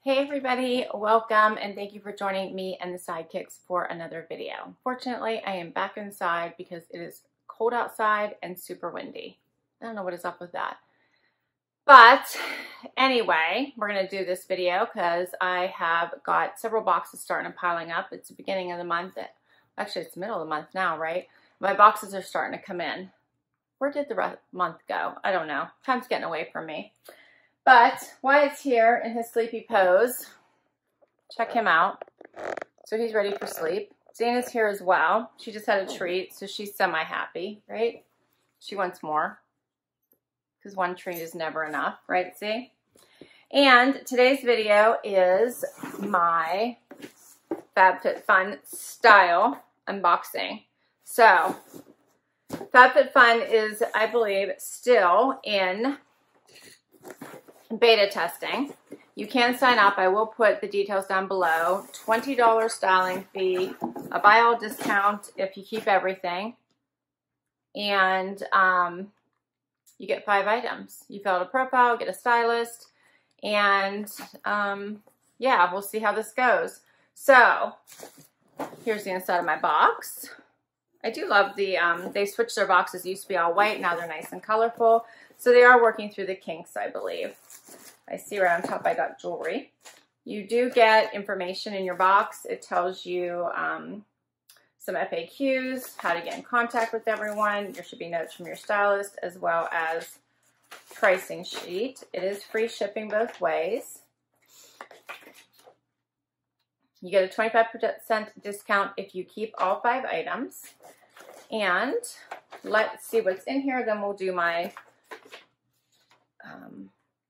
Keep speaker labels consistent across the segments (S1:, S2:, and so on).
S1: Hey everybody, welcome and thank you for joining me and the Sidekicks for another video. Unfortunately, I am back inside because it is cold outside and super windy. I don't know what is up with that. But anyway, we're going to do this video because I have got several boxes starting to piling up. It's the beginning of the month. Actually, it's the middle of the month now, right? My boxes are starting to come in. Where did the month go? I don't know. Time's getting away from me. But Wyatt's here in his sleepy pose. Check him out. So he's ready for sleep. Zana's here as well. She just had a treat, so she's semi-happy, right? She wants more. Because one treat is never enough, right, Z? And today's video is my FabFitFun Style unboxing. So, FabFitFun is, I believe, still in beta testing. You can sign up. I will put the details down below. $20 styling fee, a buy all discount if you keep everything, and you get 5 items. You fill out a profile, get a stylist, and yeah, we'll see how this goes. So here's the inside of my box. I do love the, they switched their boxes. It used to be all white, now they're nice and colorful. So they are working through the kinks, I believe. I see right on top I got jewelry. You do get information in your box. It tells you some FAQs, how to get in contact with everyone. There should be notes from your stylist as well as pricing sheet. It is free shipping both ways. You get a 25% discount if you keep all 5 items. And let's see what's in here. Then we'll do my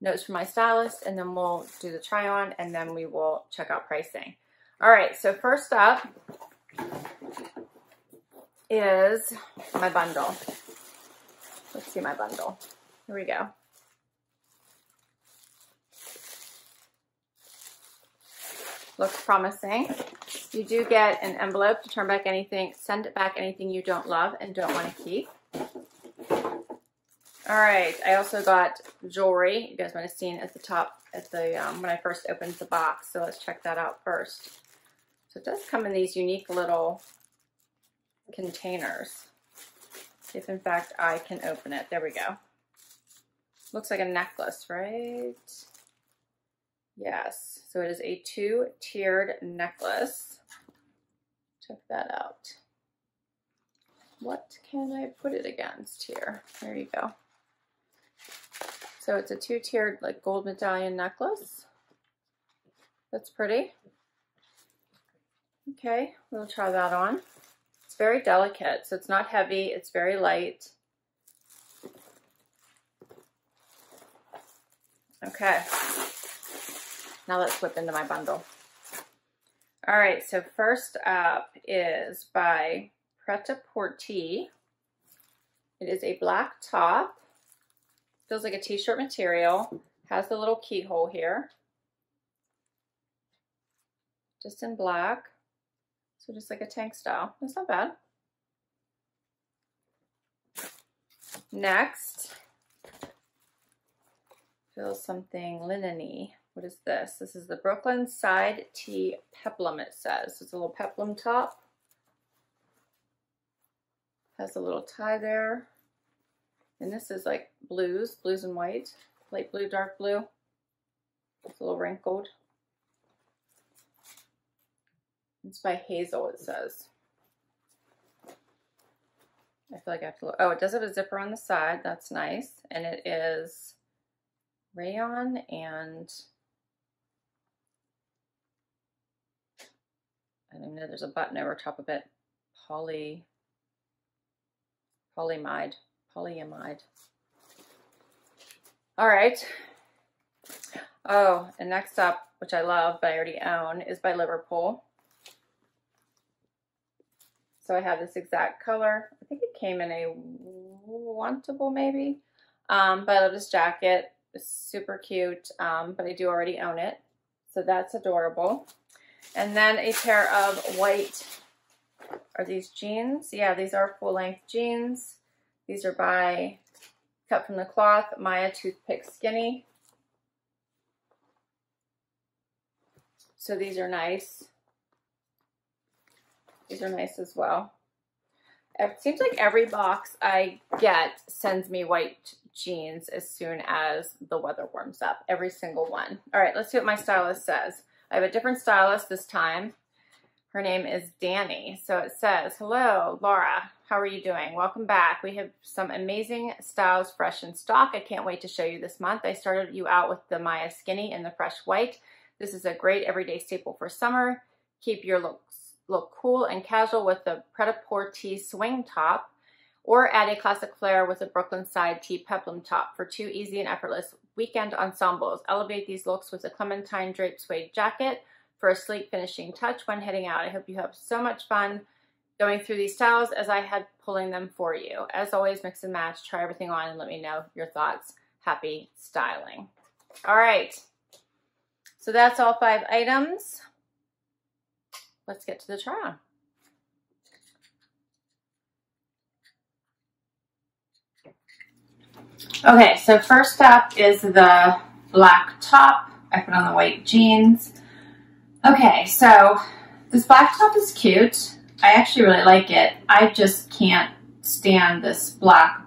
S1: notes from my stylist, and then we'll do the try on, and then we will check out pricing. All right, so first up is my bundle. Let's see my bundle. Here we go. Looks promising. You do get an envelope to turn back anything, send it back anything you don't love and don't want to keep. All right, I also got jewelry. You guys might have seen at the top at the when I first opened the box. So let's check that out first. So it does come in these unique little containers. If in fact I can open it. There we go. Looks like a necklace, right? Yes. So it is a 2-tiered necklace. Check that out. What can I put it against here? There you go. So it's a 2-tiered like gold medallion necklace. That's pretty. Okay, we'll try that on. It's very delicate, so it's not heavy, it's very light. Okay, now let's whip into my bundle. All right, so first up is by Preta-Por-TEE. It is a black top. Feels like a t-shirt material. Has the little keyhole here. Just in black. So just like a tank style. That's not bad. Next, feels something linen-y. What is this? This is the Brooklyn Side Tee Peplum, it says. It's a little peplum top. Has a little tie there. And this is like blues and white. Light blue, dark blue. It's a little wrinkled. It's by Hazel, it says. I feel like I have to look. Oh, it does have a zipper on the side. That's nice. And it is rayon and I don't know, there's a button over top of it. Polyamide. All right. Oh, and next up, which I love, but I already own, is by Liverpool. So I have this exact color. I think it came in a wantable maybe. But I love this jacket. It's super cute, but I do already own it. So that's adorable. And then a pair of white, are these jeans? Yeah, these are full-length jeans. These are by Cut from the Cloth, Maya Toothpick Skinny. So these are nice. These are nice as well. It seems like every box I get sends me white jeans as soon as the weather warms up. Every single one. All right, let's see what my stylist says. I have a different stylist this time. Her name is Danny. So it says, hello, Laura. How are you doing? Welcome back. We have some amazing styles fresh in stock. I can't wait to show you this month. I started you out with the Maya Skinny in the fresh white. This is a great everyday staple for summer. Keep your look cool and casual with the Preta-Por-TEE Swing top, or add a classic flair with a Brooklyn side tee Peplum top for 2 easy and effortless weekend ensembles. Elevate these looks with a Clementine Drape Suede jacket for a sleek finishing touch when heading out. I hope you have so much fun going through these styles as I had pulling them for you. As always, mix and match, try everything on, and let me know your thoughts. Happy styling. All right, so that's all 5 items. Let's get to the try on. Okay, so first up is the black top. I put on the white jeans. Okay, so this black top is cute. I actually really like it. I just can't stand this black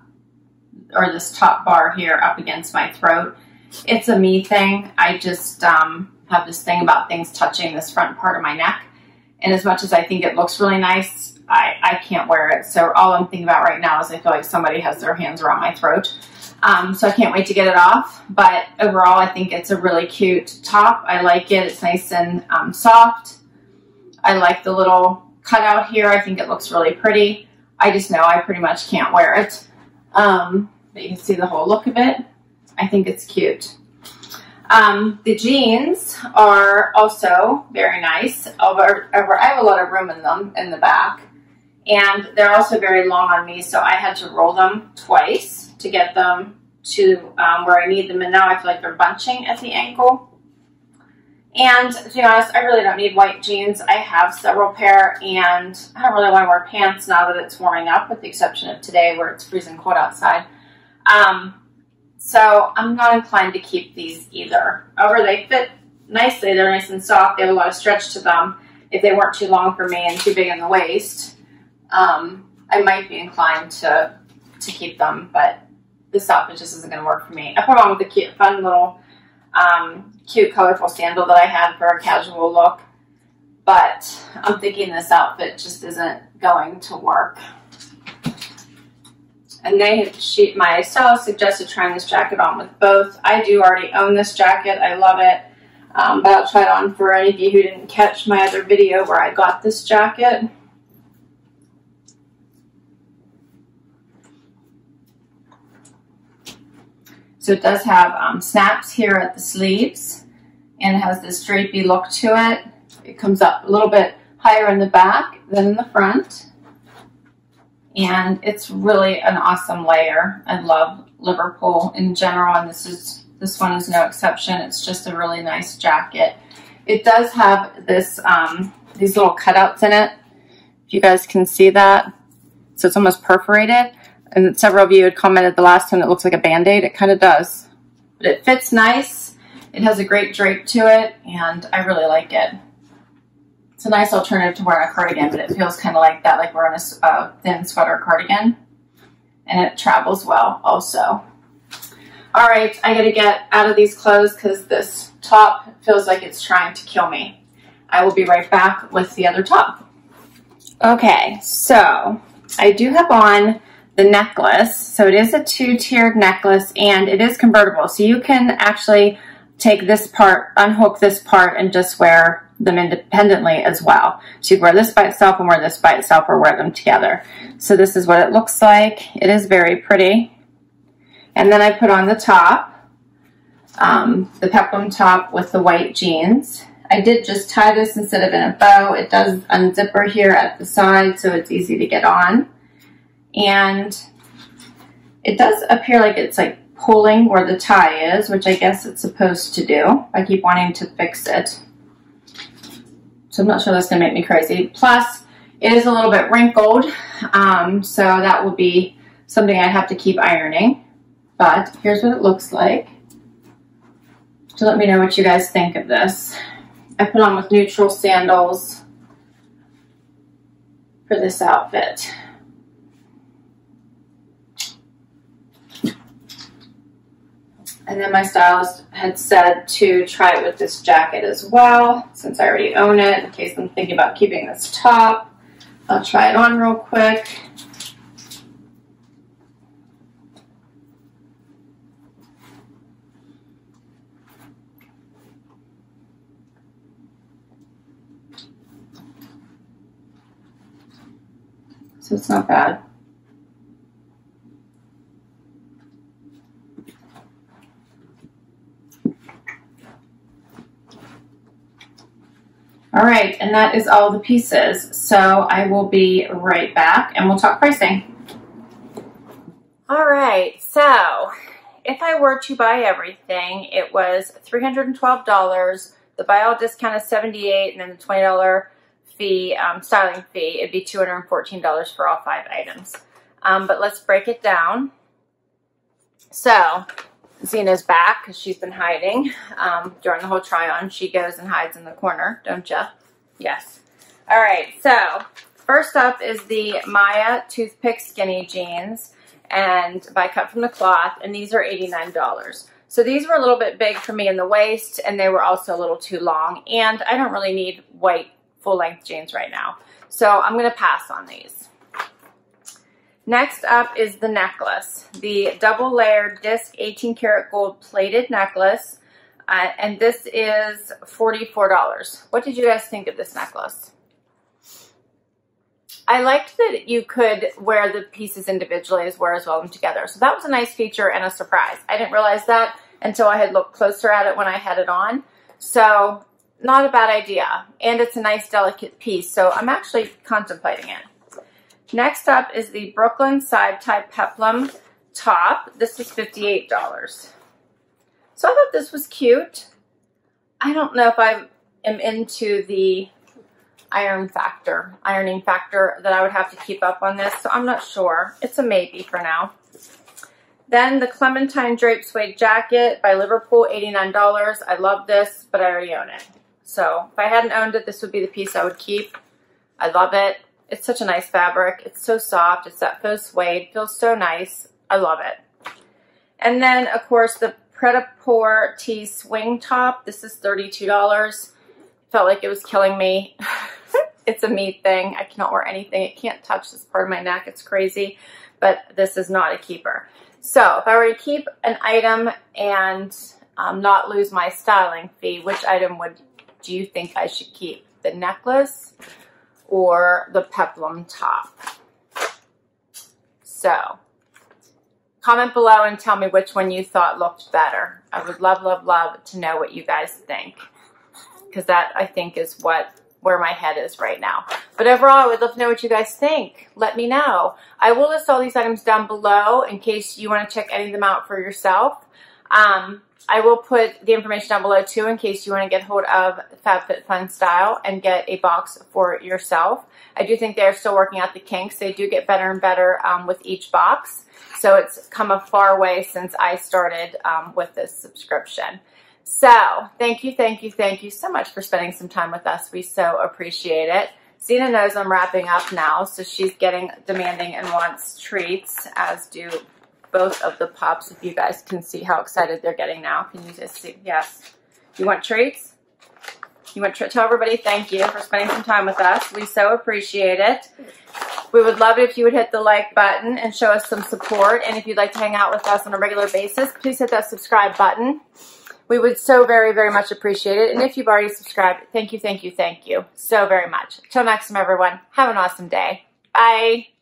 S1: or this top bar here up against my throat. It's a me thing. I just have this thing about things touching this front part of my neck. And as much as I think it looks really nice, I can't wear it. So all I'm thinking about right now is I feel like somebody has their hands around my throat. So I can't wait to get it off. But overall, I think it's a really cute top. I like it. It's nice and soft. I like the little cutout here. I think it looks really pretty. I just know I pretty much can't wear it. But you can see the whole look of it. I think it's cute. The jeans are also very nice. I have a lot of room in them in the back. And they're also very long on me, so I had to roll them twice to get them to where I need them. And now I feel like they're bunching at the ankle. And to be honest, I really don't need white jeans. I have several pair, and I don't really want to wear pants now that it's warming up, with the exception of today where it's freezing cold outside. So I'm not inclined to keep these either. However, they fit nicely. They're nice and soft. They have a lot of stretch to them. If they weren't too long for me and too big in the waist, I might be inclined to keep them, but this outfit just isn't going to work for me. I put them on with a cute, fun little, cute, colorful sandal that I had for a casual look, but I'm thinking this outfit just isn't going to work. And my stylist suggested trying this jacket on with both. I do already own this jacket. I love it. But I'll try it on for any of you who didn't catch my other video where I got this jacket. So it does have snaps here at the sleeves, and it has this drapey look to it. It comes up a little bit higher in the back than in the front. And it's really an awesome layer. I love Liverpool in general, and this one is no exception. It's just a really nice jacket. It does have this these little cutouts in it, if you guys can see that. So it's almost perforated. And several of you had commented the last time it looks like a Band-Aid. It kind of does. But it fits nice. It has a great drape to it, and I really like it. It's a nice alternative to wearing a cardigan, but it feels kind of like that, like wearing a thin sweater cardigan. And it travels well also. All right, I gotta get out of these clothes because this top feels like it's trying to kill me. I will be right back with the other top. Okay, so I do have on the necklace. So it is a 2-tiered necklace, and it is convertible. So you can actually take this part, unhook this part, and just wear them independently as well. So you can wear this by itself and wear this by itself, or wear them together. So this is what it looks like. It is very pretty. And then I put on the top, the Peplum top with the white jeans. I did just tie this instead of in a bow. It does unzipper here at the side, so it's easy to get on. And it does appear like it's like pulling where the tie is, which I guess it's supposed to do. I keep wanting to fix it. So I'm not sure that's going to make me crazy. Plus, it is a little bit wrinkled, so that will be something I'd have to keep ironing. But here's what it looks like. So let me know what you guys think of this. I put on with neutral sandals for this outfit. And then my stylist had said to try it with this jacket as well, since I already own it, in case I'm thinking about keeping this top. I'll try it on real quick. So it's not bad. All right, and that is all the pieces. So I will be right back and we'll talk pricing. All right, so if I were to buy everything, it was $312. The buy all discount is $78, and then the $20 fee, styling fee, it'd be $214 for all 5 items. But let's break it down. So Zena's back because she's been hiding during the whole try-on. She goes and hides in the corner, don't you? Yes. All right, so first up is the Maya Toothpick Skinny Jeans, and by Cut From The Cloth, and these are $89. So these were a little bit big for me in the waist, and they were also a little too long, and I don't really need white full-length jeans right now. So I'm going to pass on these. Next up is the necklace, the double layered disc 18 karat gold plated necklace, and this is $44. What did you guys think of this necklace? I liked that you could wear the pieces individually as well as wear them together. So that was a nice feature and a surprise. I didn't realize that until I had looked closer at it when I had it on. So not a bad idea. And it's a nice delicate piece. So I'm actually contemplating it. Next up is the Brooklyn Side Tie Peplum top. This is $58. So I thought this was cute. I don't know if I am into the ironing factor that I would have to keep up on this, so I'm not sure. It's a maybe for now. Then the Clementine Drape Suede jacket by Liverpool, $89. I love this, but I already own it. So if I hadn't owned it, this would be the piece I would keep. I love it. It's such a nice fabric. It's so soft. It's that faux suede. Feels so nice. I love it. And then, of course, the Preta-Por-TEE Swing top. This is $32. Felt like it was killing me. It's a me thing. I cannot wear anything. It can't touch this part of my neck. It's crazy. But this is not a keeper. So if I were to keep an item and not lose my styling fee, which item do you think I should keep? The necklace or the Peplum top? So comment below and tell me which one you thought looked better. I would love, love, love to know what you guys think, because that, I think, is where my head is right now. But overall, I would love to know what you guys think. Let me know. I will list all these items down below in case you want to check any of them out for yourself. I will put the information down below too in case you want to get hold of FabFitFun Style and get a box for yourself. I do think they're still working out the kinks. They do get better and better with each box. So it's come a far way since I started with this subscription. So thank you so much for spending some time with us. We so appreciate it. Zena knows I'm wrapping up now, so she's getting demanding and wants treats, as do both of the pups. If you guys can see how excited they're getting now. Can you just see? Yes. You want treats? You want to tell everybody thank you for spending some time with us. We so appreciate it. We would love it if you would hit the like button and show us some support. And if you'd like to hang out with us on a regular basis, please hit that subscribe button. We would so very, very much appreciate it. And if you've already subscribed, thank you so very much. Till next time, everyone. Have an awesome day. Bye.